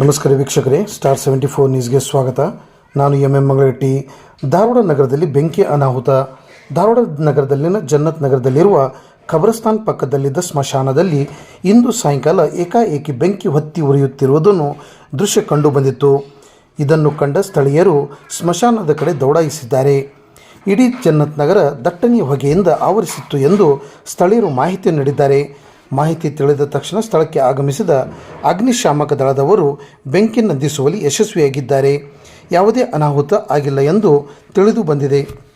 ನಮಸ್ಕಾರ ವೀಕ್ಷಕರೇ, ಸ್ಟಾರ್ 74 ನ್ಯೂಸ್ಗೆ ಸ್ವಾಗತ. ನಾನು ಎಂ ಮಂಗಳಗಟ್ಟಿ. ಧಾರವಾಡ ನಗರದಲ್ಲಿ ಬೆಂಕಿ ಅನಾಹುತ. ಧಾರವಾಡ ನಗರದಲ್ಲಿನ ಜನ್ನತ್ ನಗರದಲ್ಲಿರುವ ಖಬರಸ್ತಾನ್ ಪಕ್ಕದಲ್ಲಿದ್ದ ಸ್ಮಶಾನದಲ್ಲಿ ಇಂದು ಸಾಯಂಕಾಲ ಏಕಾಏಕಿ ಬೆಂಕಿ ಹೊತ್ತಿ ಉರಿಯುತ್ತಿರುವುದನ್ನು ದೃಶ್ಯ ಕಂಡು ಬಂದಿತ್ತು. ಇದನ್ನು ಕಂಡ ಸ್ಥಳೀಯರು ಸ್ಮಶಾನದ ಕಡೆ ದೌಡಾಯಿಸಿದ್ದಾರೆ. ಇಡೀ ಜನ್ನತ್ ನಗರ ದಟ್ಟಣೆಯ ಹೊಗೆಯಿಂದ ಆವರಿಸಿತ್ತು ಎಂದು ಸ್ಥಳೀಯರು ಮಾಹಿತಿ ನೀಡಿದ್ದಾರೆ. ಮಾಹಿತಿ ತಿಳಿದ ತಕ್ಷಣ ಸ್ಥಳಕ್ಕೆ ಆಗಮಿಸಿದ ಅಗ್ನಿಶಾಮಕ ದಳದವರು ಬೆಂಕಿ ನಂದಿಸುವಲ್ಲಿ ಯಶಸ್ವಿಯಾಗಿದ್ದಾರೆ. ಯಾವುದೇ ಅನಾಹುತ ಆಗಿಲ್ಲ ಎಂದು ತಿಳಿದು ಬಂದಿದೆ.